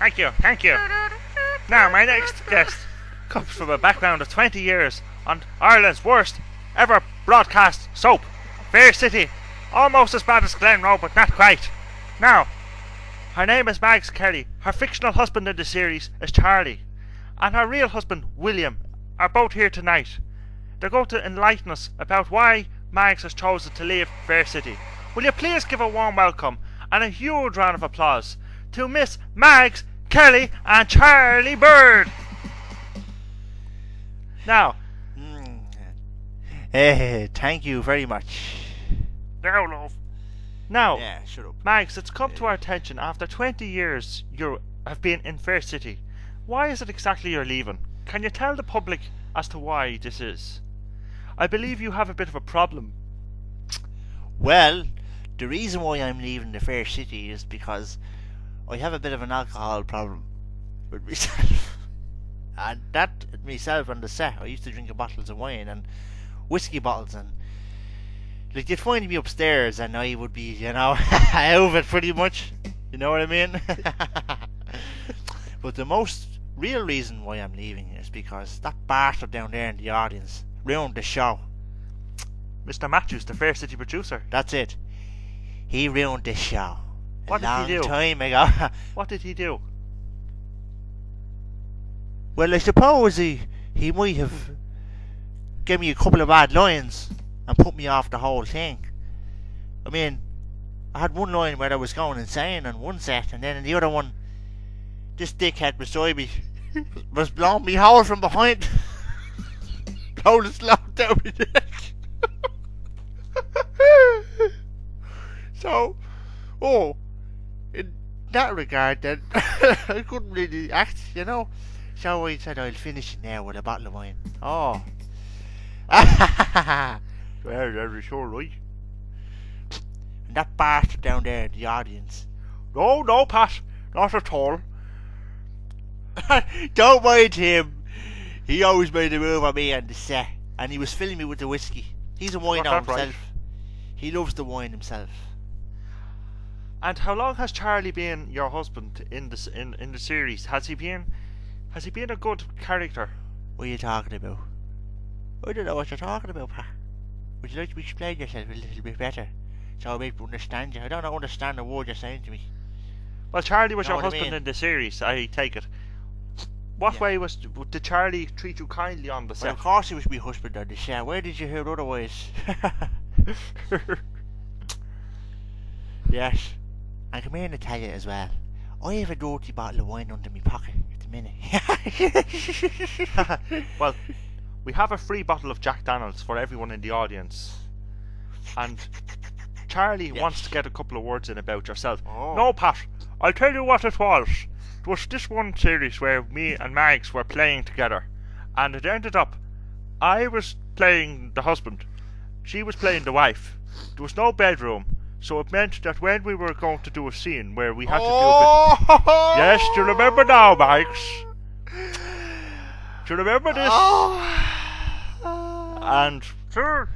Thank you, thank you. Now, my next guest comes from a background of 20 years on Ireland's worst ever broadcast soap, Fair City. Almost as bad as Glenroe, but not quite. Now, her name is Mags Kelly. Her fictional husband in the series is Charlie. And her real husband, William, are both here tonight. They're going to enlighten us about why Mags has chosen to leave Fair City. Will you please give a warm welcome and a huge round of applause to Miss Mags Kelly and Charlie Bird. Now, thank you very much. now, love. Now, Yeah, shut up. Mags, it's come to our attention after 20 years you have been in Fair City. Why is it exactly you're leaving? Can you tell the public as to why this is? I believe you have a bit of a problem. Well, the reason why I'm leaving the Fair City is because I have a bit of an alcohol problem with myself. And that, myself on the set, I used to drink bottles of wine and whiskey bottles, and like they'd find me upstairs and I would be, out of it pretty much. You know what I mean? But the most real reason why I'm leaving is because that bastard down there in the audience ruined the show. Mr. Matthews, the Fair City producer. That's it. He ruined the show. What did he do? A long time ago. What did he do? Well, I suppose he might have given me a couple of bad lines and put me off the whole thing. I mean, I had one line where I was going insane on one set, and then in the other one, this dickhead beside me was blowing me hole from behind. Blowing the slot down my neck. So, in that regard then, I couldn't really act, So I said I'll finish it now with a bottle of wine. Oh. Well, that is sure right. And that bastard down there in the audience. No, Pat. Not at all. Don't mind him. He always made a move on me on the set. And he was filling me with the whiskey. He's a wino himself. Right. He loves the wine himself. And how long has Charlie been your husband in the series? Has he been a good character? What are you talking about? I don't know what you're talking about, Pat. Would you like to explain yourself a little bit better, so I may understand you? I don't understand the word you're saying to me. Well, Charlie was Know your what I husband mean? in the series, I take it. What Yeah. way did Charlie treat you kindly on the Well, set? of course he was my husband on the show. Where did you hear otherwise? Yes. And come here and tell you as well. I have a dirty bottle of wine under my pocket at the minute. Well, we have a free bottle of Jack Daniels for everyone in the audience. And Charlie Yes. wants to get a couple of words in about yourself. Oh. No, Pat, I'll tell you what it was. It was this one series where me and Mags were playing together. And it ended up, I was playing the husband. She was playing the wife. There was no bedroom. So it meant that when we were going to do a scene where we had to do a bit... Yes, do you remember now, Mags? Do you remember this? And sure,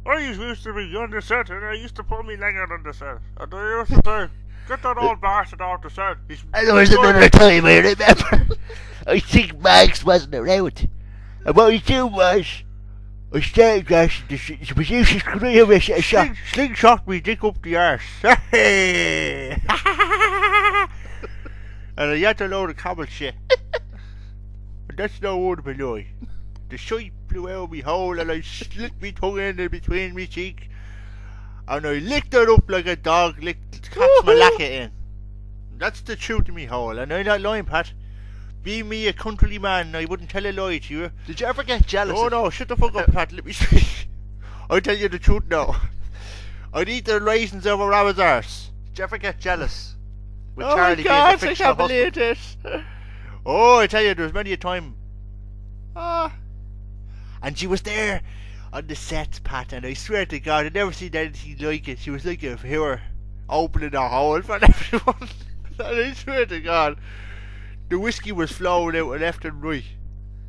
I used to be on the set, and I used to put me leg out on the set, and I used to say, get that old bastard off the set. And there was another time I remember. I think Max wasn't around. And what I do was, I started crashing the producer's career with a shot. Slingshot me dick up the arse. And I had to load of camel shit. And that's no word of a lie. The shite blew out me hole and I slit me tongue in between me cheek. And I licked it up like a dog licked cat's malacca in. That's the truth of me hole, and I'm not lying, Pat. Be me a country man, I wouldn't tell a lie to you. Did you ever get jealous? Oh no, shut the fuck up, Pat, let me speak. I'll tell you the truth now. I'd eat the raisins over Rabbit's arse. Did you ever get jealous? With Oh Charlie my God, being the I fictional can't believe this. Oh, I tell you, there was many a time. And she was there on the set, Pat, and I swear to God, I'd never seen anything like it. She was like a viewer opening a hole for everyone. And I swear to God, the whiskey was flowing out left and right.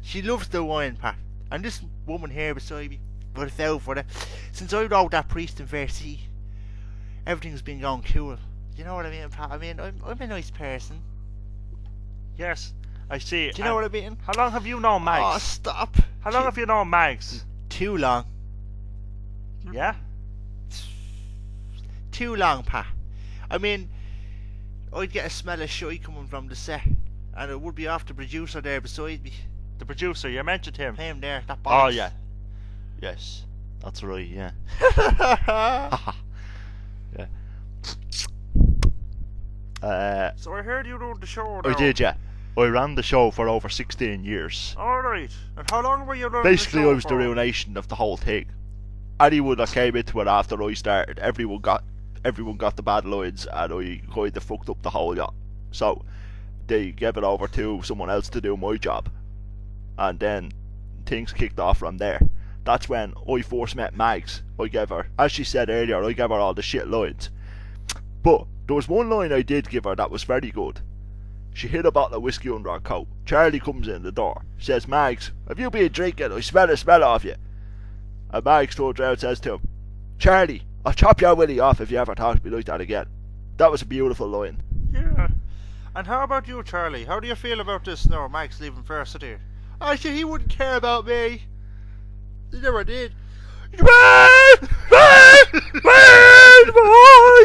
She loves the wine, Pat. And this woman here beside me, without for that, since I wrote that Priest in Fair City, everything's been going cool. You know what I mean, Pat? I mean, I'm a nice person. Yes, I see. Do you know what I mean? How long have you known Mags? Oh, stop. How long have you known Mags? Too long. Yeah? Too long, Pat. I mean, I'd get a smell of shy coming from the set, and it would be off the producer there beside me. The producer, you mentioned him. Him there, that Oh, box. yeah. Yes. That's right, yeah. Yeah. So I heard you rode the show I now. did, yeah. I ran the show for over 16 years. Alright. And how long were you running Basically, the show I was the for? ruination of the whole thing. Anyone that came into it after I started, everyone got the bad lines, and I kind of fucked up the whole lot. So they gave it over to someone else to do my job, and then things kicked off from there. That's when I first met Mags. I gave her, as she said earlier, I gave her all the shit lines. But there was one line I did give her that was very good. She hid a bottle of whiskey under her coat. Charlie comes in the door, says, "Mags, have you been drinking? I smell a smell off you." And Mags turns around and says to him, "Charlie, I'll chop your willy off if you ever talk to me like that again." That was a beautiful line. Yeah. And how about you, Charlie? How do you feel about this now, Max leaving Fair City? Actually, he wouldn't care about me. He never did. I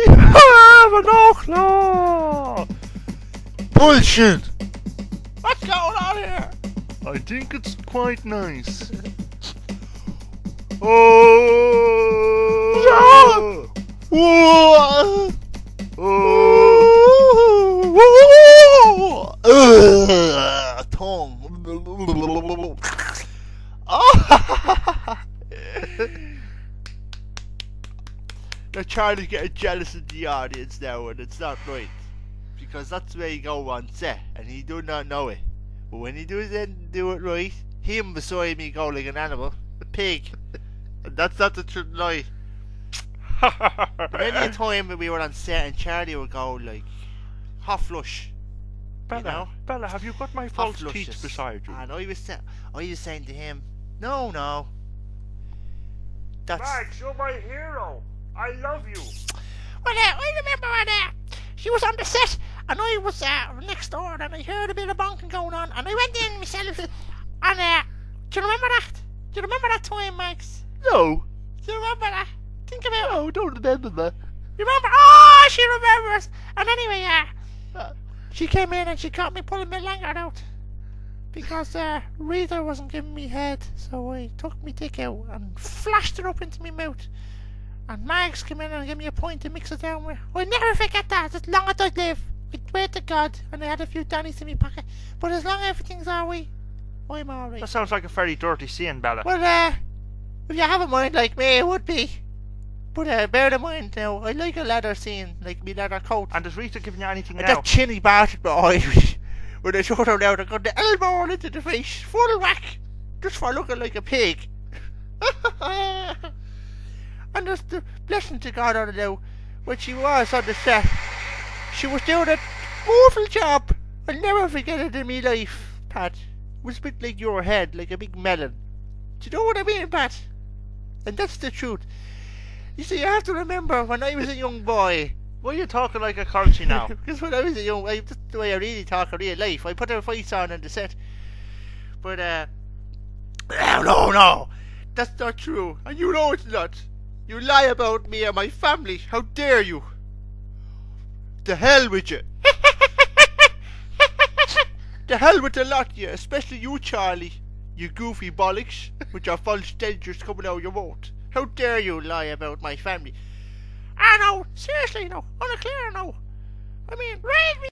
have an claw. Bullshit! What's going on here? I think it's quite nice. Oh! Whoa! Tongue. Now Charlie's getting jealous of the audience now, and it's not right. Because that's where you go on set, and he do not know it. But when he does it, do it right, him beside me go like an animal, a pig. And that's not the truth lie. Many a time when we were on set and Charlie would go like hot flush. Bella, You know? Bella, have you got my Hot false flushes. teeth beside you? And I was saying to him, no. That's Max, you're my hero. I love you. Well, I remember when she was on the set and I was next door and I heard a bit of bonking going on and I went in myself and do you remember that? Do you remember that time, Max? No, Do you remember that? Think about it. no, don't remember that. You remember? Oh, she remembers. And anyway, she came in and she caught me pulling my lanyard out because Rita wasn't giving me head, so I took my dick out and flashed it up into my mouth. And Mags came in and gave me a point to mix it down with. I'll never forget that as long as I live. I swear to God. And I had a few Dannies in my pocket. But as long as everything's alright, I'm alright. That sounds like a very dirty scene, Bella. Well, if you have a mind like me, it would be. But bear in mind now, I like a leather scene, like me leather coat. And is Rita giving you anything and now? that chinny bastard behind me. When I showed her down, I got the elbow into the face, full whack, just for looking like a pig. And there's the blessing to God on it now. When she was on the set, she was doing a awful job. I'll never forget it in my life, Pat. It was a bit like your head, like a big melon. Do you know what I mean, Pat? And that's the truth. You see, you have to remember when I was a young boy. Why are you talking like a culture now? Because when I was a young boy, that's the way I really talk in real life. I put a voice on the set. But, no. That's not true. And you know it's not. You lie about me and my family. How dare you? The hell with you. The hell with the lot of you, especially you, Charlie. You goofy bollocks with your false dentures coming out of your mouth. How dare you lie about my family? I know, seriously, no, on a clear no. I mean, raise me